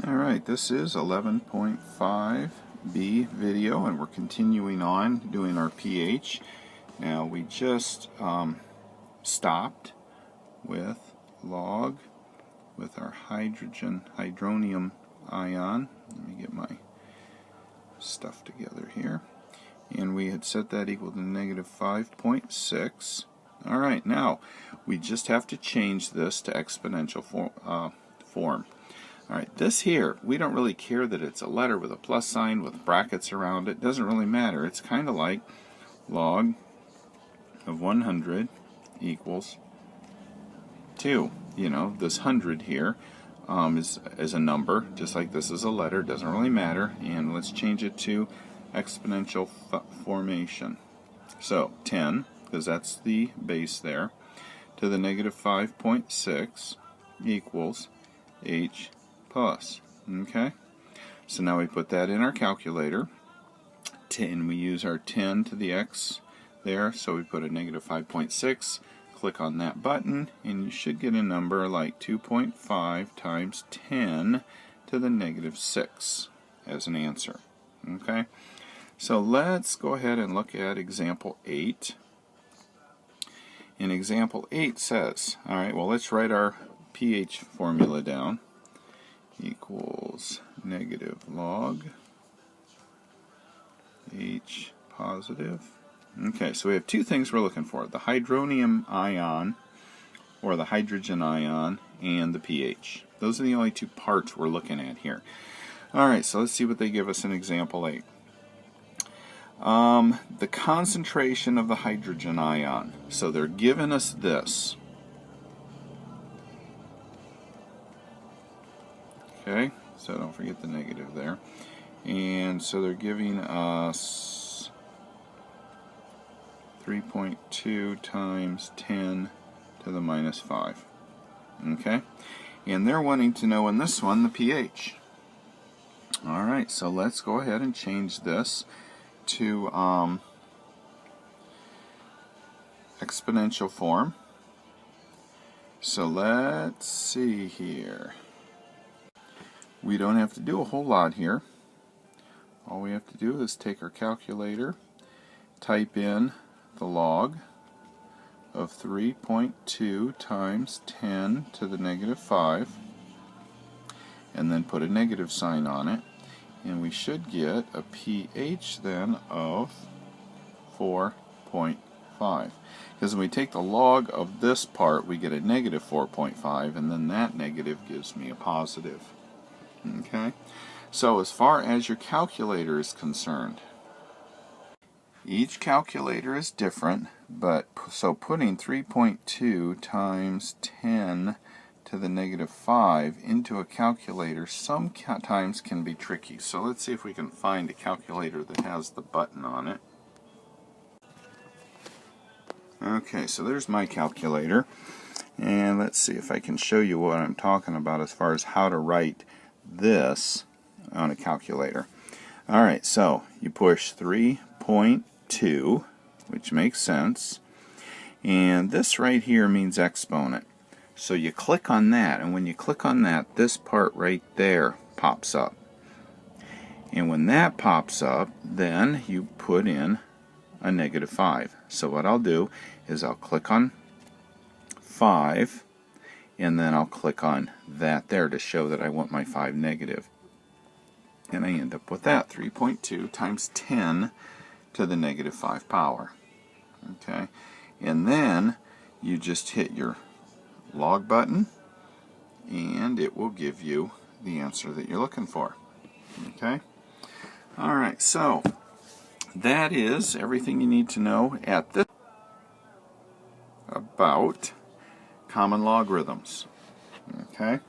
Alright, this is 11.5b video, and we're continuing on doing our pH. Now we just stopped with log with our hydronium ion. Let me get my stuff together here. And we had set that equal to negative 5.6. Alright, now we just have to change this to exponential form. Alright, this here, we don't really care that it's a letter with a plus sign with brackets around it. Doesn't really matter. It's kind of like log of 100 equals 2. You know, this 100 here is a number, just like this is a letter. Doesn't really matter. And let's change it to exponential formation. So 10, because that's the base there, to the negative 5.6 equals h plus. Okay, so now we put that in our calculator. 10, we use our 10 to the x there, so we put a negative 5.6, click on that button, and you should get a number like 2.5 times 10 to the negative 6 as an answer. Okay, so let's go ahead and look at example 8. And example 8 says, alright, well, let's write our pH formula down. Equals negative log H positive. Okay, so we have two things we're looking for: the hydronium ion, or the hydrogen ion, and the pH. Those are the only two parts we're looking at here. Alright, so let's see what they give us in example 8. The concentration of the hydrogen ion. So they're giving us this. Okay, so don't forget the negative there. And so they're giving us 3.2 times 10 to the minus 5. Okay, and they're wanting to know in this one the pH. Alright, so let's go ahead and change this to exponential form. So let's see here. We don't have to do a whole lot here. All we have to do is take our calculator, type in the log of 3.2 times 10 to the negative 5, and then put a negative sign on it, and we should get a pH then of 4.5. Because when we take the log of this part, we get a negative 4.5, and then that negative gives me a positive. Okay, so as far as your calculator is concerned, each calculator is different, but so putting 3.2 times 10 to the negative 5 into a calculator sometimes can be tricky. So let's see if we can find a calculator that has the button on it. Okay, so there's my calculator, and let's see if I can show you what I'm talking about as far as how to write this on a calculator. Alright, so you push 3.2, which makes sense, and this right here means exponent. So you click on that, and when you click on that, this part right there pops up. And when that pops up, then you put in a negative 5. So what I'll do is I'll click on 5, and then I'll click on that there to show that I want my 5 negative. And I end up with that, 3.2 times 10 to the negative 5 power. Okay, and then you just hit your log button, and it will give you the answer that you're looking for. Okay, alright, so that is everything you need to know at this about common logarithms. Okay,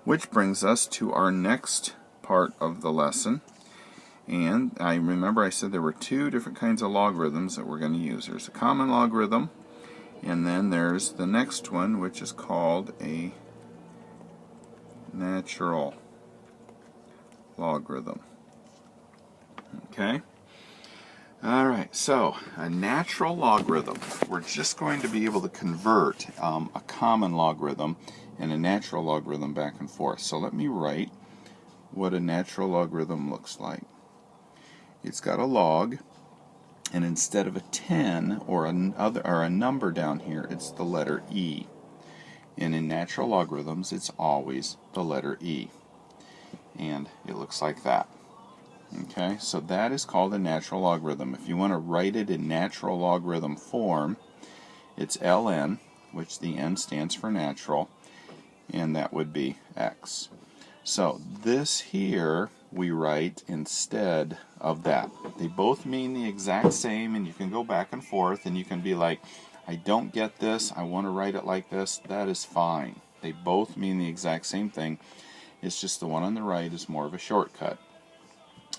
which brings us to our next part of the lesson. And I remember I said there were two different kinds of logarithms that we're going to use. There's a common logarithm, and then there's the next one, which is called a natural logarithm. Okay? Alright, so a natural logarithm. We're just going to be able to convert a common logarithm and a natural logarithm back and forth. So let me write what a natural logarithm looks like. It's got a log, and instead of a 10 or a number down here, it's the letter E. And in natural logarithms, it's always the letter E. And it looks like that. Okay, so that is called a natural logarithm. If you want to write it in natural logarithm form, it's ln, which the n stands for natural, and that would be x. So this here we write instead of that. They both mean the exact same, and you can go back and forth, and you can be like, I don't get this, I want to write it like this. That is fine. They both mean the exact same thing. It's just the one on the right is more of a shortcut.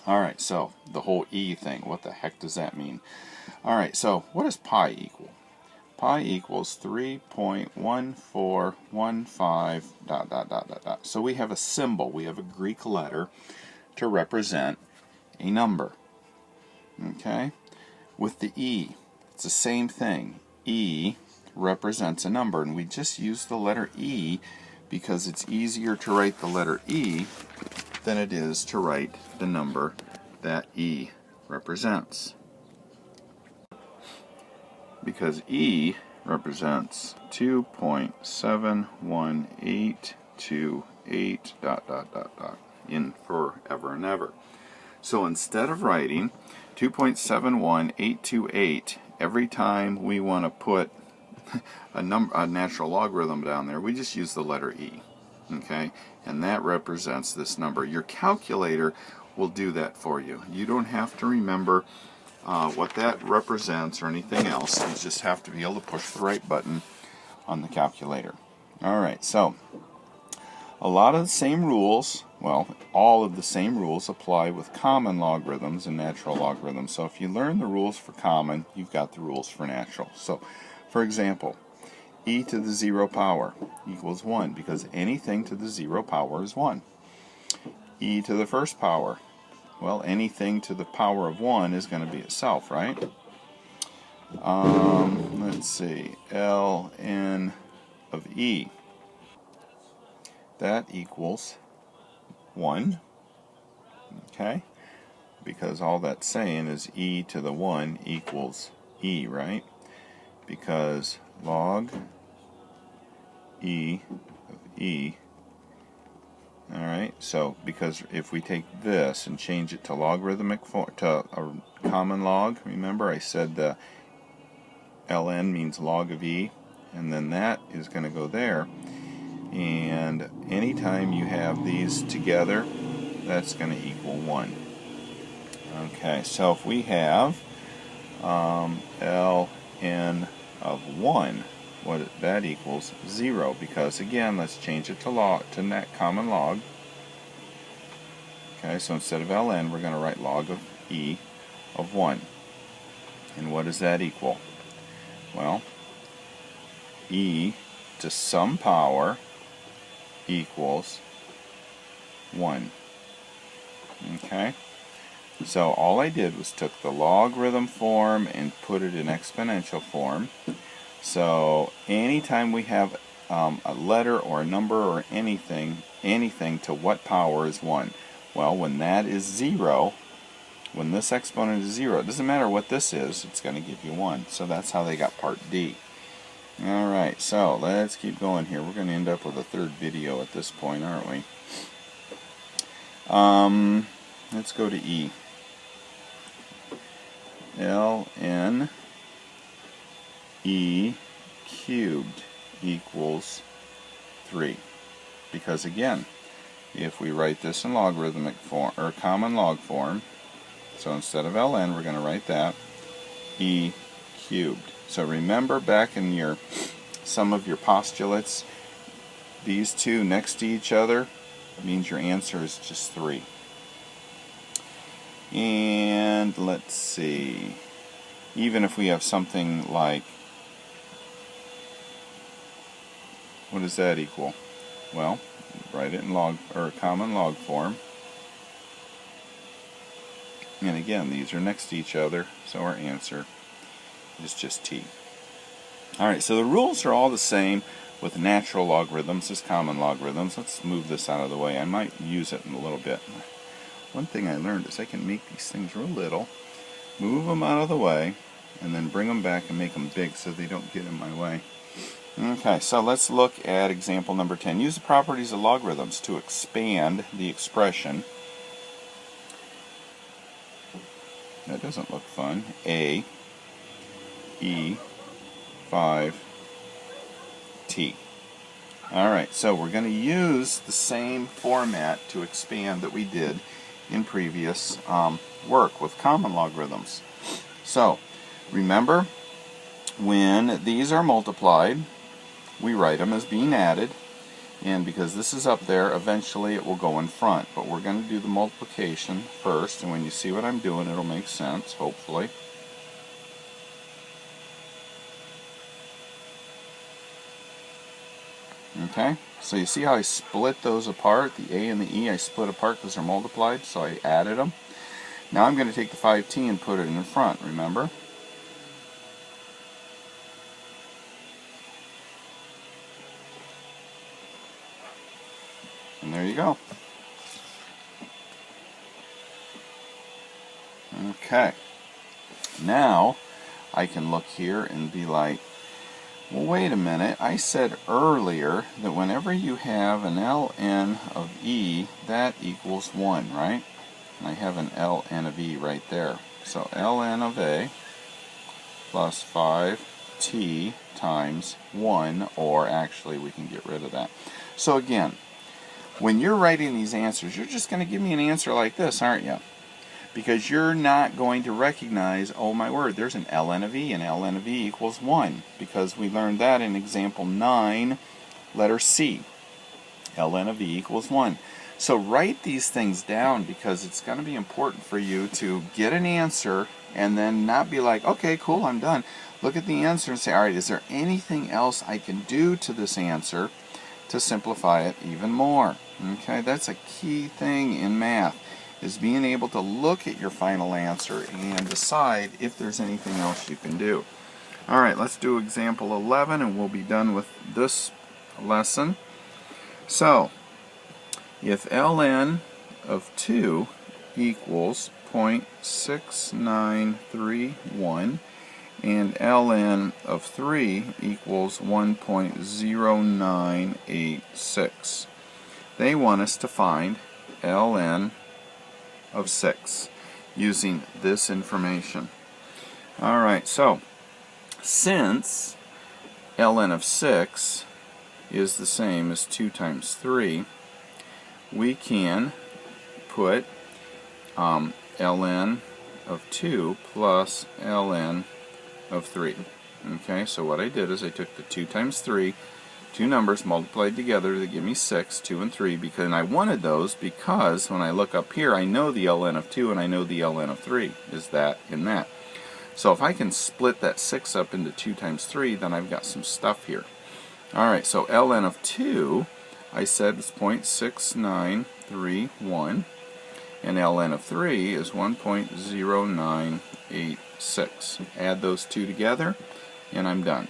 Alright, so the whole E thing, what the heck does that mean? Alright, so what does pi equal? Pi equals 3.1415 ... So we have a symbol, we have a Greek letter to represent a number. Okay? With the E, it's the same thing. E represents a number, and we just use the letter E because it's easier to write the letter E than it is to write the number that E represents. Because E represents 2.71828 ... in forever and ever. So instead of writing 2.71828 every time we want to put a natural logarithm down there, we just use the letter E. Okay, and that represents this number. Your calculator will do that for you. You don't have to remember what that represents or anything else. You just have to be able to push the right button on the calculator. Alright, so a lot of the same rules, well, all of the same rules apply with common logarithms and natural logarithms. So if you learn the rules for common, you've got the rules for natural. So, for example, e to the 0 power equals 1, because anything to the 0 power is 1. E to the first power, well, anything to the power of 1 is going to be itself, right? Let's see, ln of e, that equals 1, okay? Because all that's saying is e to the 1 equals e, right? Because log e of e, alright, so because if we take this and change it to logarithmic form, to a common log, remember I said the ln means log of e, and then that is going to go there, and anytime you have these together, that's going to equal 1. Okay, so if we have ln of 1, what that equals 0, because again, let's change it to net common log. Okay, so instead of ln, we're going to write log of e of 1. And what does that equal? Well, e to some power equals 1. Okay? So all I did was took the logarithm form and put it in exponential form. So anytime we have a letter or a number or anything to what power is 1? Well, when that is 0, when this exponent is 0, it doesn't matter what this is, it's going to give you 1. So that's how they got part D. Alright, so let's keep going here. We're going to end up with a third video at this point, aren't we? Let's go to E. ln e cubed equals 3. Because again, if we write this in logarithmic form, or common log form, so instead of ln, we're going to write that e cubed. So remember back in some of your postulates, these two next to each other means your answer is just 3. And let's see, even if we have something like, what does that equal? Well, write it in log or common log form. And again, these are next to each other, so our answer is just t. Alright, so the rules are all the same. with natural logarithms as common logarithms. Let's move this out of the way. I might use it in a little bit. One thing I learned is I can make these things real little, move them out of the way, and then bring them back and make them big so they don't get in my way. Okay, so let's look at example number 10. Use the properties of logarithms to expand the expression. That doesn't look fun. A, E, 5, T. Alright, so we're going to use the same format to expand that we did in previous work with common logarithms. So, remember, when these are multiplied, we write them as being added, and because this is up there, eventually it will go in front. But we're going to do the multiplication first, and when you see what I'm doing, it'll make sense, hopefully. Okay, so you see how I split those apart? The A and the E I split apart because they're multiplied, so I added them. Now I'm going to take the 5t and put it in front, remember? And there you go. Okay, now I can look here and be like, well, wait a minute, I said earlier that whenever you have an ln of e, that equals 1, right? And I have an ln of e right there. So ln of a plus 5t times 1, or actually we can get rid of that. So again, when you're writing these answers, you're just going to give me an answer like this, aren't you? Because you're not going to recognize, oh my word, there's an ln of e, and ln of e equals 1, because we learned that in example 9, letter C. ln of e equals 1. So write these things down, because it's going to be important for you to get an answer and then not be like, okay, cool, I'm done. Look at the answer and say, all right, is there anything else I can do to this answer to simplify it even more? Okay, that's a key thing in math, is being able to look at your final answer and decide if there's anything else you can do. Alright, let's do example 11 and we'll be done with this lesson. So, if ln of 2 equals 0.6931 and ln of 3 equals 1.0986, they want us to find ln of 6 using this information. Alright, so since ln of 6 is the same as 2 times 3, we can put ln of 2 plus ln of 3. Okay, so what I did is I took the 2 times 3, two numbers multiplied together to give me 6, 2 and 3, because I wanted those because when I look up here I know the ln of 2 and I know the ln of 3 is that and that. So if I can split that 6 up into 2 times 3, then I've got some stuff here. Alright, so ln of 2 I said was 0.6931 and ln of 3 is 1.0986. Add those two together and I'm done.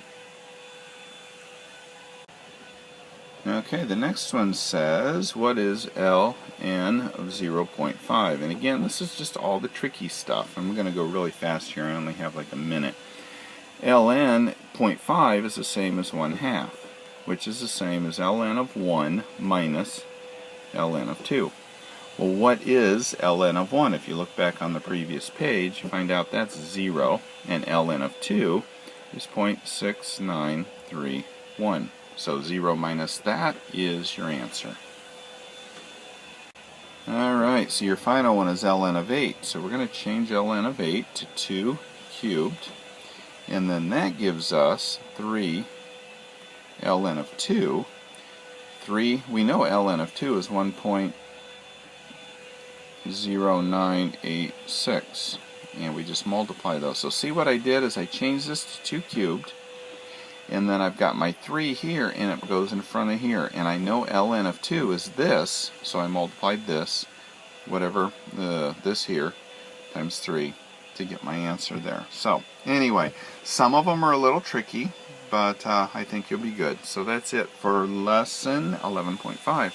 Okay, the next one says, what is ln of 0.5? And again, this is just all the tricky stuff. I'm going to go really fast here. I only have like a minute. ln 0.5 is the same as 1/2, which is the same as ln of 1 minus ln of 2. Well, what is ln of 1? If you look back on the previous page, you find out that's 0, and ln of 2 is 0.6931. So 0 minus that is your answer. Alright, so your final one is ln of 8. So we're going to change ln of 8 to 2 cubed. And then that gives us 3 ln of 2. 3, we know ln of 2 is 1.0986. And we just multiply those. So see what I did is I changed this to 2 cubed. And then I've got my 3 here, and it goes in front of here. And I know ln of 2 is this, so I multiplied this, whatever, this here, times 3 to get my answer there. So, anyway, some of them are a little tricky. but I think you'll be good. So that's it for lesson 11.5.